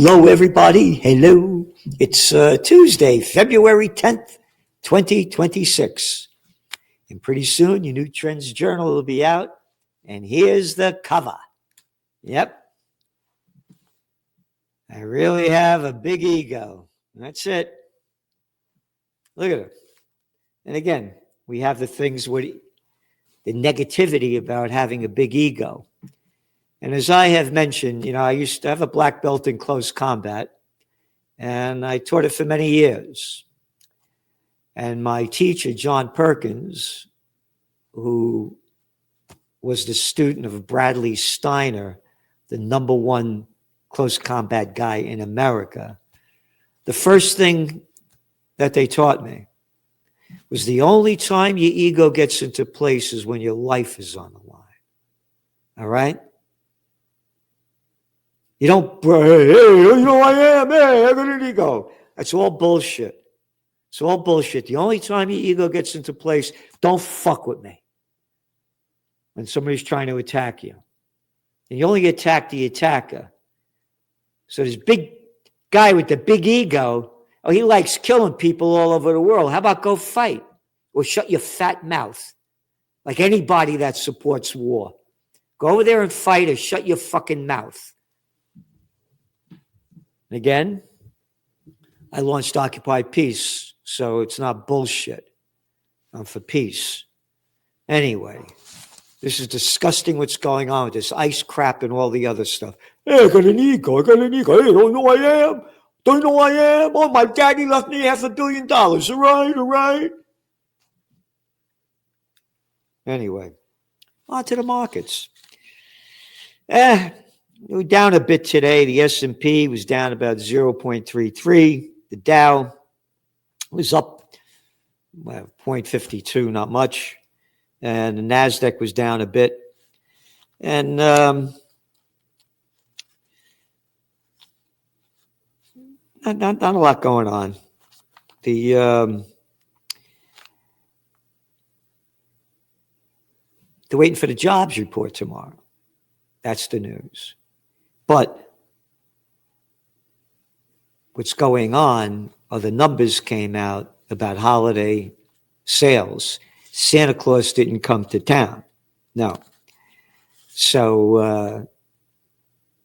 Hello, everybody. Hello. It's Tuesday, February 10th, 2026. And pretty soon, your new Trends Journal will be out. And here's the cover. Yep. I really have a big ego. That's it. Look at it. And again, we have the things with the negativity about having a big ego. And as I have mentioned, I used to have a black belt in close combat, and I taught it for many years. And my teacher, John Perkins, who was the student of Bradley Steiner, the number one close combat guy in America, the first thing that they taught me was the only time your ego gets into place is when your life is on the line. All right? You don't, hey, I am, hey, I got an ego. That's all bullshit. It's all bullshit. The only time your ego gets into place, don't fuck with me. When somebody's trying to attack you. And you only attack the attacker. So this big guy with the big ego, he likes killing people all over the world. How about go fight? Or shut your fat mouth. Like anybody that supports war. Go over there and fight or shut your fucking mouth. Again, I launched Occupy Peace, so it's not bullshit. I'm for peace. Anyway, this is disgusting what's going on with this ICE crap and all the other stuff. Hey, I got an ego. Hey, don't you know who I am? Don't you know who I am? Oh, my daddy left me $500 million. All right. Anyway, on to the markets. We're down a bit today. The S&P was down about 0.33. The Dow was up 0.52, not much. And the NASDAQ was down a bit. And not a lot going on. They're waiting for the jobs report tomorrow. That's the news. But what's going on are the numbers came out about holiday sales. Santa Claus didn't come to town. No. So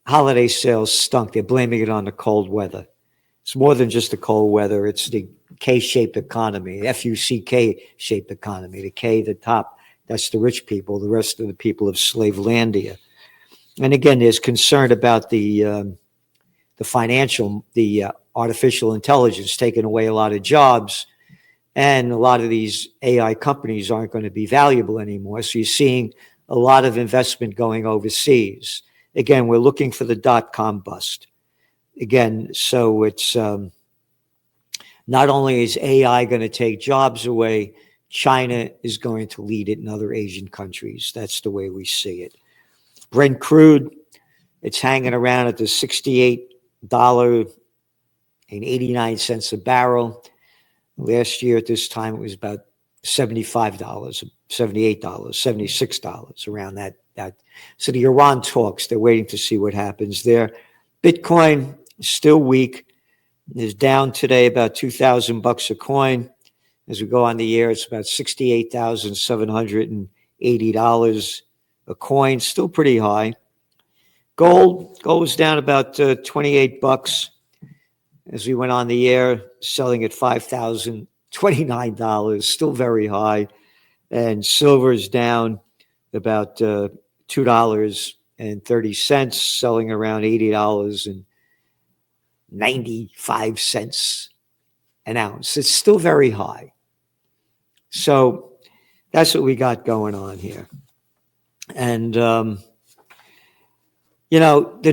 holiday sales stunk. They're blaming it on the cold weather. It's more than just the cold weather. It's the K-shaped economy, F-U-C-K-shaped economy. The K, the top, that's the rich people. The rest of the people of Slavelandia. And again, there's concern about the artificial intelligence taking away a lot of jobs, and a lot of these AI companies aren't going to be valuable anymore. So you're seeing a lot of investment going overseas. Again, we're looking for the dot-com bust. Again, so it's not only is AI going to take jobs away, China is going to lead it in other Asian countries. That's the way we see it. Brent crude, it's hanging around at the $68.89 a barrel. Last year at this time, it was about $75, $78, $76, around that. So the Iran talks, they're waiting to see what happens there. Bitcoin is still weak. It's down today about $2,000 a coin. As we go on the year, it's about $68,780 a coin, still pretty high. Gold was down about $28 as we went on the air, selling at $5,029, still very high. And silver is down about $2.30, selling around $80.95 an ounce. It's still very high. So that's what we got going on here. And, the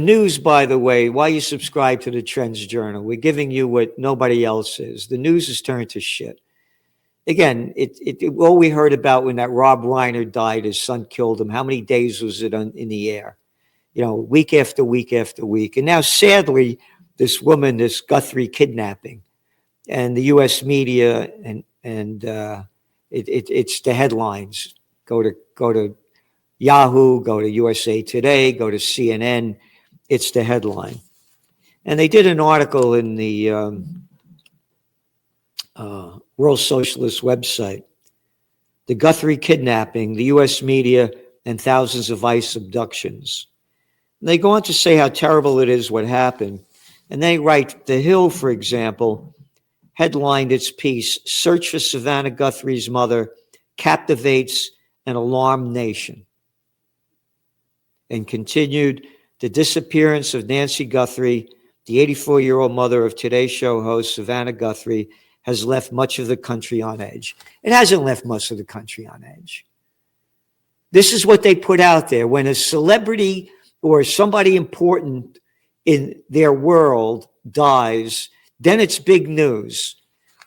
news, by the way, why you subscribe to the Trends Journal, we're giving you what nobody else is. The news has turned to shit. Again, all we heard about when that Rob Reiner died, his son killed him, how many days was it in the air? Week after week after week. And now, sadly, this woman, this Guthrie kidnapping, and the U.S. media, and it's the headlines. Go to Yahoo, go to USA Today, go to CNN. It's the headline. And they did an article in the World Socialist website, the Guthrie kidnapping, the U.S. media, and thousands of ICE abductions. And they go on to say how terrible it is what happened. And they write, The Hill, for example, headlined its piece, Search for Savannah Guthrie's Mother Captivates an Alarmed Nation. And continued, the disappearance of Nancy Guthrie, the 84-year-old mother of Today Show host Savannah Guthrie, has left much of the country on edge. It hasn't left most of the country on edge. This is what they put out there. When a celebrity or somebody important in their world dies, then it's big news.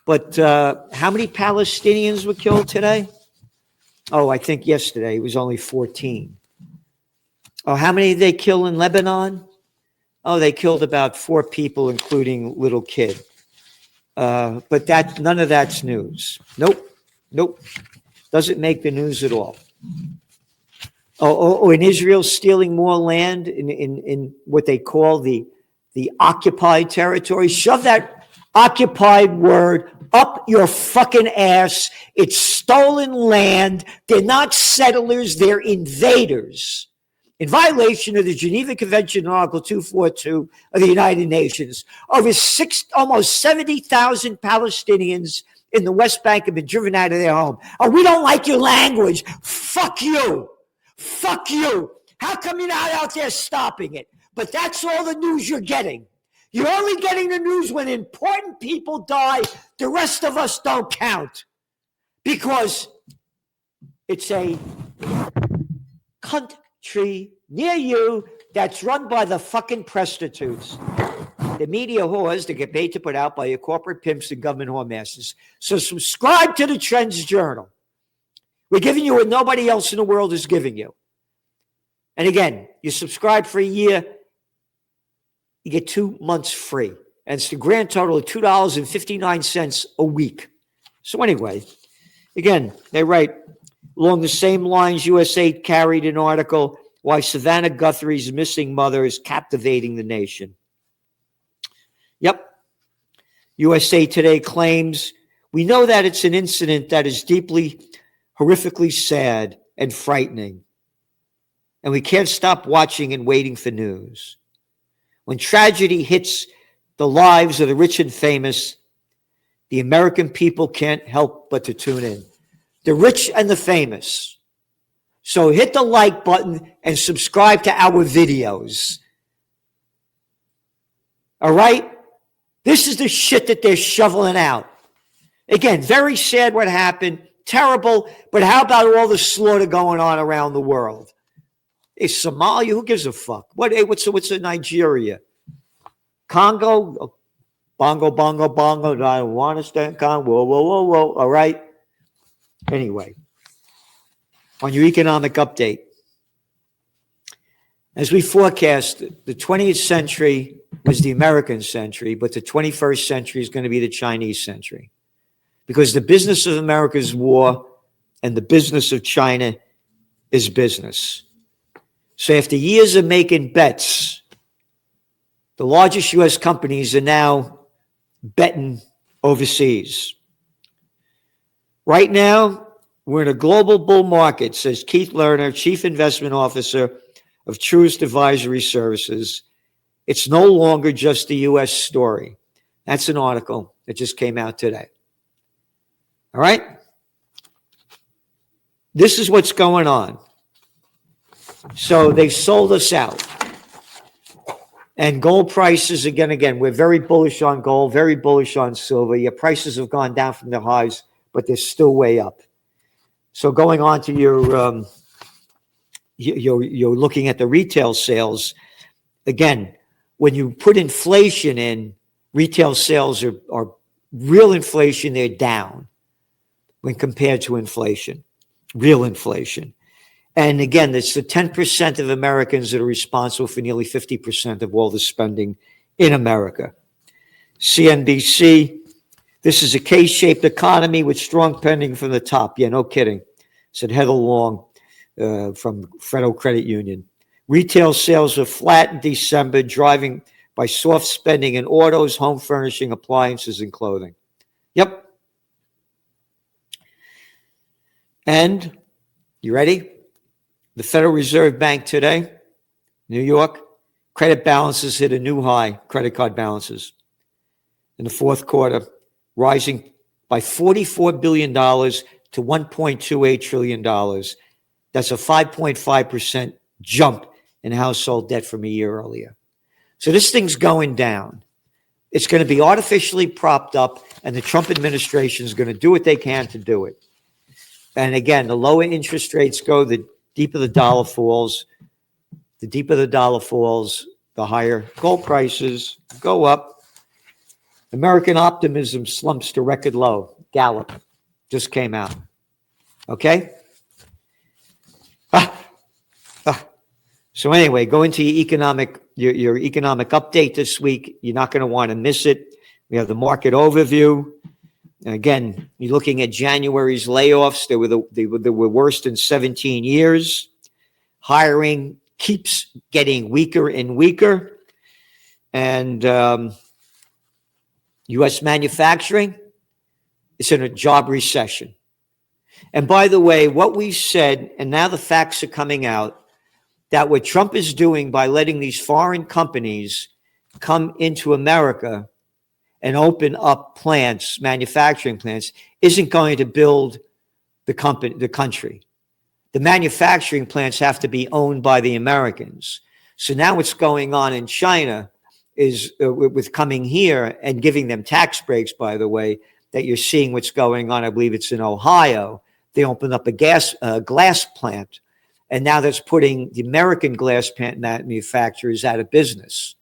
But how many Palestinians were killed today? Oh, I think yesterday it was only 14. Oh, how many did they kill in Lebanon? Oh, they killed about 4 people, including little kid. But none of that's news. Nope. Doesn't make the news at all. In Israel stealing more land in what they call the occupied territory. Shove that occupied word up your fucking ass. It's stolen land. They're not settlers, they're invaders. In violation of the Geneva Convention, Article 242 of the United Nations, almost 70,000 Palestinians in the West Bank have been driven out of their home. Oh, we don't like your language. Fuck you. Fuck you. How come you're not out there stopping it? But that's all the news you're getting. You're only getting the news when important people die. The rest of us don't count. Because it's a country near you that's run by the fucking prostitutes. The media whores that get paid to put out by your corporate pimps and government whoremasters. So subscribe to the Trends Journal. We're giving you what nobody else in the world is giving you. And again, you subscribe for a year, you get 2 months free. And it's the grand total of $2.59 a week. So anyway, again, they write, along the same lines, USA carried an article, Why Savannah Guthrie's Missing Mother is Captivating the Nation. Yep. USA Today claims, we know that it's an incident that is deeply, horrifically sad and frightening. And we can't stop watching and waiting for news. When tragedy hits the lives of the rich and famous, the American people can't help but to tune in. The rich and the famous. So hit the like button and subscribe to our videos. All right? This is the shit that they're shoveling out. Again, very sad what happened. Terrible. But how about all the slaughter going on around the world? Is Somalia? Who gives a fuck? What's in Nigeria? Congo? Bongo. I don't want to stand Congo. Whoa. All right. Anyway, on your economic update, as we forecast, the 20th century was the American century, but the 21st century is going to be the Chinese century. Because the business of America is war, and the business of China is business. So after years of making bets, the largest U.S. companies are now betting overseas. Right now, we're in a global bull market, says Keith Lerner, Chief Investment Officer of Truist Advisory Services. It's no longer just a U.S. story. That's an article that just came out today. All right? This is what's going on. So they sold us out. And gold prices, again, we're very bullish on gold, very bullish on silver. Your prices have gone down from their highs, but they're still way up. So going on to you're looking at the retail sales. Again, when you put inflation in, retail sales are real inflation, they're down when compared to inflation, real inflation. And again, it's the 10% of Americans that are responsible for nearly 50% of all the spending in America. CNBC, this is a K-shaped economy with strong pending from the top. Yeah, no kidding, said Heather Long from Federal Credit Union. Retail sales were flat in December, driving by soft spending in autos, home furnishing, appliances, and clothing. Yep. And you ready? The Federal Reserve Bank today, New York, credit balances hit a new high, credit card balances in the fourth quarter, rising by $44 billion to $1.28 trillion. That's a 5.5% jump in household debt from a year earlier. So this thing's going down. It's going to be artificially propped up, and the Trump administration is going to do what they can to do it. And again, the lower interest rates go, the deeper the dollar falls. The deeper the dollar falls, the higher gold prices go up. American optimism slumps to record low. Gallup just came out. Okay? So anyway, go into your economic update this week. You're not going to want to miss it. We have the market overview. And again, you're looking at January's layoffs. They were worst in 17 years. Hiring keeps getting weaker and weaker. And U.S. manufacturing is in a job recession. And by the way, what we said, and now the facts are coming out, that what Trump is doing by letting these foreign companies come into America and open up plants, manufacturing plants, isn't going to build the country. The manufacturing plants have to be owned by the Americans. So now what's going on in China is with coming here and giving them tax breaks, by the way, that you're seeing what's going on. I believe it's in Ohio. They opened up a glass plant, and now that's putting the American glass plant manufacturers out of business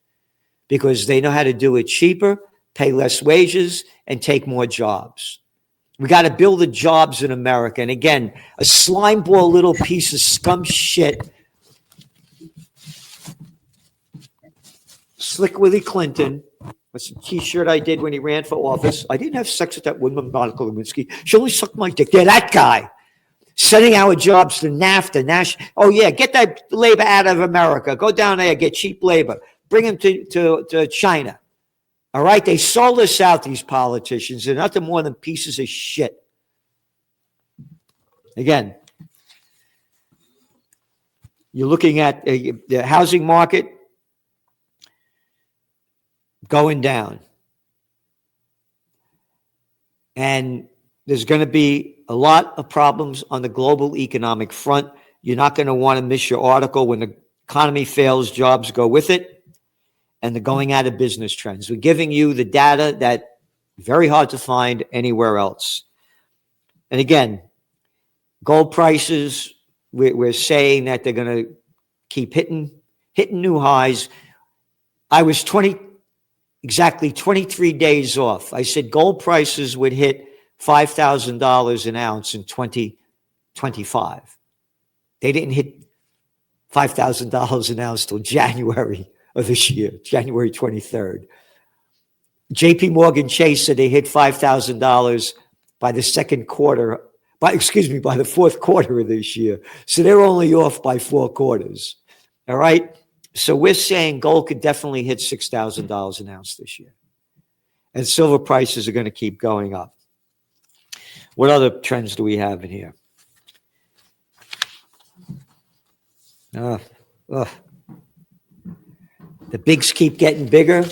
because they know how to do it cheaper, pay less wages, and take more jobs. We got to build the jobs in America. And again, a slimeball little piece of scum shit, Slick Willie Clinton. That's a T-shirt I did when he ran for office. I didn't have sex with that woman, Monica Lewinsky. She only sucked my dick. Yeah, that guy. Sending our jobs to NAFTA. Oh, yeah, get that labor out of America. Go down there, get cheap labor. Bring them to China. All right? They sold us out, these politicians. They're nothing more than pieces of shit. Again, you're looking at the housing market going down. And there's going to be a lot of problems on the global economic front. You're not going to want to miss your article. When the economy fails, jobs go with it. And the going out of business trends. We're giving you the data that very hard to find anywhere else. And again, gold prices, we're saying that they're going to keep hitting new highs. I was exactly 23 days off. I said gold prices would hit $5,000 an ounce in 2025. They didn't hit $5,000 an ounce till January of this year, January 23rd. JP Morgan Chase said they hit $5,000 by the fourth quarter of this year. So they're only off by 4 quarters. All right. So we're saying gold could definitely hit $6,000 an ounce this year. And silver prices are going to keep going up. What other trends do we have in here? The bigs keep getting bigger,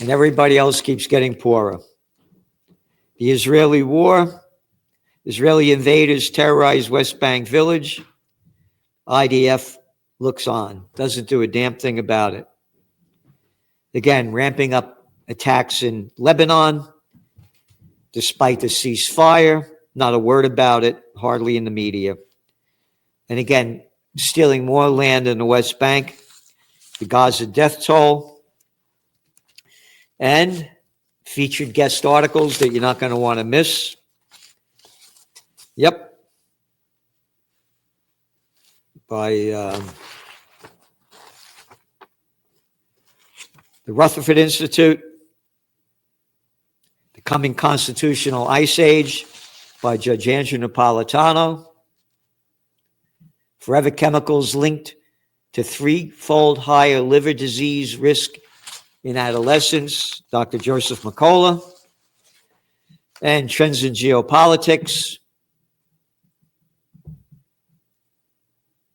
and everybody else keeps getting poorer. The Israeli war, Israeli invaders terrorize West Bank village. IDF looks on, doesn't do a damn thing about it. Again, ramping up attacks in Lebanon, despite the ceasefire, not a word about it, hardly in the media. And again, stealing more land in the West Bank, the Gaza death toll, and featured guest articles that you're not going to want to miss. Yep. By the Rutherford Institute, The Coming Constitutional Ice Age by Judge Andrew Napolitano, Forever Chemicals linked to 3-fold higher liver disease risk in Adolescence, Dr. Joseph McCullough, and Trends in Geopolitics.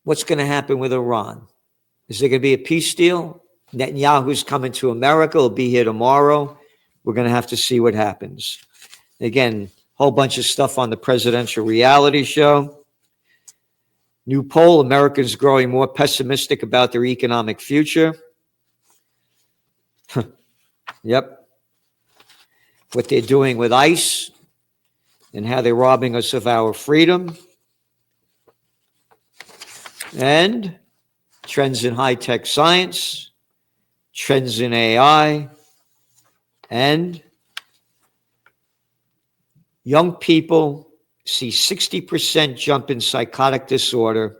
What's going to happen with Iran? Is there going to be a peace deal? Netanyahu's coming to America. He'll be here tomorrow. We're going to have to see what happens. Again, whole bunch of stuff on the presidential reality show. New poll, Americans growing more pessimistic about their economic future. Yep. What they're doing with ICE and how they're robbing us of our freedom. And trends in high-tech science, trends in AI, and young people see 60% jump in psychotic disorder.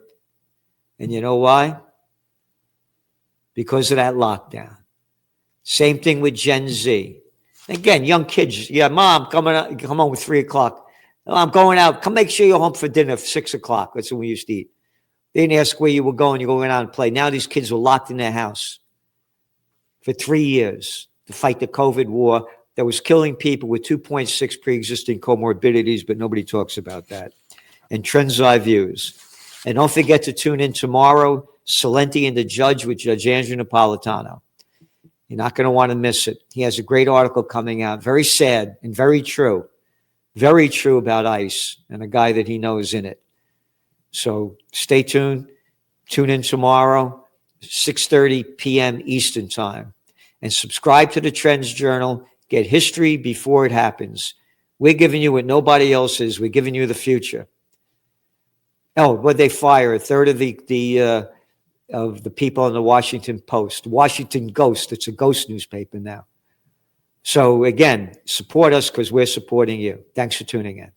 And you know why? Because of that lockdown. Same thing with Gen Z. Again, young kids, yeah, Mom, come home at 3 o'clock. Oh, I'm going out. Come make sure you're home for dinner at 6 o'clock. That's when we used to eat. They didn't ask where you were going. You're going out and play. Now these kids were locked in their house for 3 years to fight the COVID war that was killing people with 2.6 pre-existing comorbidities, but nobody talks about that. And Trends I Views. And don't forget to tune in tomorrow, Salenti and the Judge with Judge Andrew Napolitano. You're not going to want to miss it. He has a great article coming out, very sad and very true about ICE and a guy that he knows in it. So stay tuned. Tune in tomorrow, 6:30 p.m. Eastern Time. And subscribe to the Trends Journal. Get history before it happens. We're giving you what nobody else is. We're giving you the future. Oh, but they fire a third of the people in the Washington Post. Washington Ghost. It's a ghost newspaper now. So again, support us because we're supporting you. Thanks for tuning in.